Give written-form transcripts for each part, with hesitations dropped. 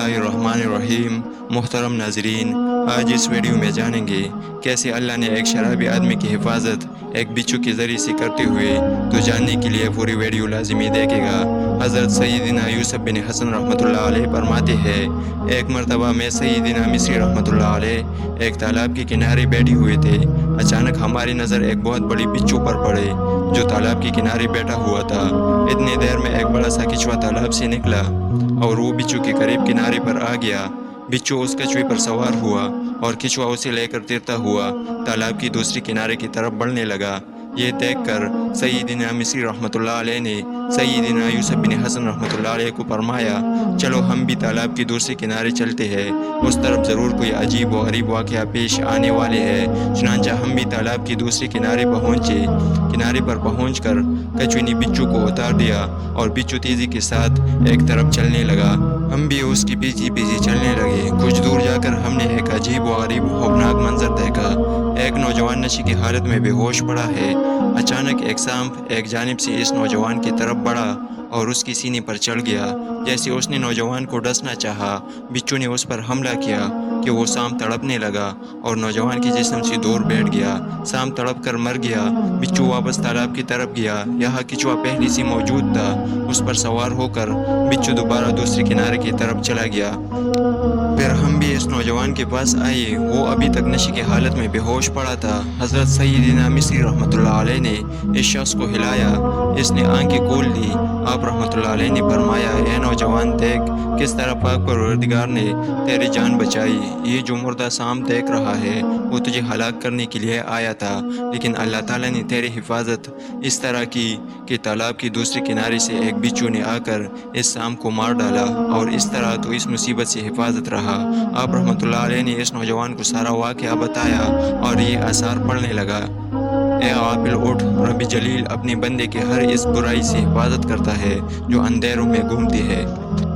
बिस्मिल्लाहिर्रहमानिर्रहीम। मुहतरम नाजरीन, आज इस वीडियो में जानेंगे कैसे अल्लाह ने एक शराबी आदमी की हिफाजत एक बिच्छू के ज़रिए से करते हुए। तो जानने के लिए पूरी वीडियो लाजमी देखेगा। हज़रत सैयदना यूसुफ बिन हसन रहमतुल्लाह अलैह फरमाते हैं, एक मरतबा में सैयदना मिस्री रहमतुल्लाह अलैह एक तालाब के किनारे बैठे हुए थे। अचानक हमारी नज़र एक बहुत बड़ी बिच्छू पर पड़े जो तालाब के किनारे बैठा हुआ था। इतनी देर में एक बड़ा सा कछुआ तालाब से निकला और वो बिच्छू के करीब किनारे पर आ गया। बिच्छू उस कछुए पर सवार हुआ और कछुआ उसे लेकर तैरता हुआ तालाब की दूसरी किनारे की तरफ बढ़ने लगा। ये देखकर सैयदना मिस्री रहमतुल्लाह अलैह ने सैयदना यूसुफ बिन हसन रहमतुल्लाह अलैह को फरमाया, चलो हम भी तालाब के दूसरे किनारे चलते हैं, उस तरफ ज़रूर कोई अजीब व गरीब वाक़या पेश आने वाले हैं। चुनांचे हम भी तालाब के दूसरे किनारे पहुँचे। किनारे पर पहुंचकर कछुए ने बिच्छू को उतार दिया और बिच्छू तेज़ी के साथ एक तरफ चलने लगा। हम भी उसके पीछे पीछे चलने लगे। कुछ दूर जाकर हमने एक अजीब व गरीब खौफनाक मंजर देखा। एक नौजवान नशे की हालत में बेहोश पड़ा है। अचानक एक सांप एक जानिब से इस नौजवान की तरफ बढ़ा और उसकी सीने पर चढ़ गया। जैसे उसने नौजवान को डसना चाहा, बिच्छू ने उस पर हमला किया कि वो सांप तड़पने लगा और नौजवान के जिस्म से दूर बैठ गया। सांप तड़प कर मर गया। बिच्छू वापस तालाब की तरफ गया। यहाँ कछुआ पहले से मौजूद था। उस पर सवार होकर बिच्छू दोबारा दूसरे किनारे की तरफ चला गया। फिर हम भी इस नौजवान के पास आए। वो अभी तक नशे की हालत में बेहोश पड़ा था। हज़रत सैयदना मिस्री रहमतुल्लाह अलैह ने इस शख्स को हिलाया। इसने आंखें खोल ली। आप रहमतुल्लाह अलैह ने फरमाया, ए नौजवान, देख किस तरह पाक परवरदिगार ने तेरी जान बचाई। ये जो मुर्दा सांप देख रहा है वो तुझे हलाक करने के लिए आया था, लेकिन अल्लाह ताला ने तेरी हिफाजत इस तरह की कि तालाब की दूसरे किनारे से एक बिच्छू ने आकर इस सांप को मार डाला और इस तरह तो इस मुसीबत से हिफाजत रहा। आप रहमतुल्लाह अलैह ने इस नौजवान को सारा वाक़या बताया और ये आसार पड़ने लगा। ए गाफिल उठ, रब जलील अपने बंदे के हर इस बुराई से हिफाजत करता है जो अंधेरों में घूमती है।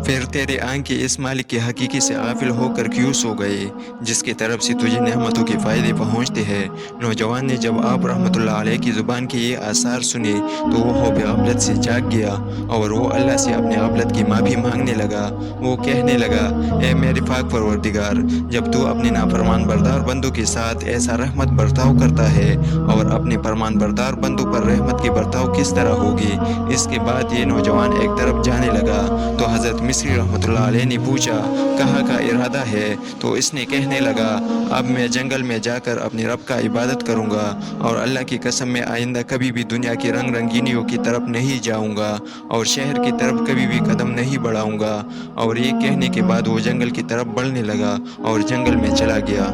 फिर तेरे आंखें इस मालिक की हकीकी से गाफिल होकर क्यों सो गए जिसकी तरफ से तुझे नेमतों के फ़ायदे पहुँचते हैं। नौजवान ने जब आप रहमतुल्लाह अलैह की ज़ुबान के ये आसार सुने तो वो खौफ गफलत से जाग गया और वो अल्लाह से अपने गफलत की माफ़ी मांगने लगा। वो कहने लगा, ए मेरे पाक परवरदिगार, जब तू अपने नाफरमान बरदार बंदों के साथ ऐसा रहमत बर्ताव करता है और अपने फरमान बरदार बंदों पर रहमत की बर्ताव किस तरह होगी। इसके बाद ये नौजवान एक तरफ जाने लगा तो हज़रत मिस्री रहमतुल्लाह अलैह ने पूछा, कहाँ का इरादा है? तो इसने कहने लगा, अब मैं जंगल में जाकर अपने रब का इबादत करूँगा और अल्लाह की कसम में आइंदा कभी भी दुनिया की रंग रंगीनियों की तरफ नहीं जाऊँगा और शहर की तरफ कभी भी कदम नहीं बढ़ाऊँगा। और ये कहने के बाद वो जंगल की तरफ बढ़ने लगा और जंगल में चला गया।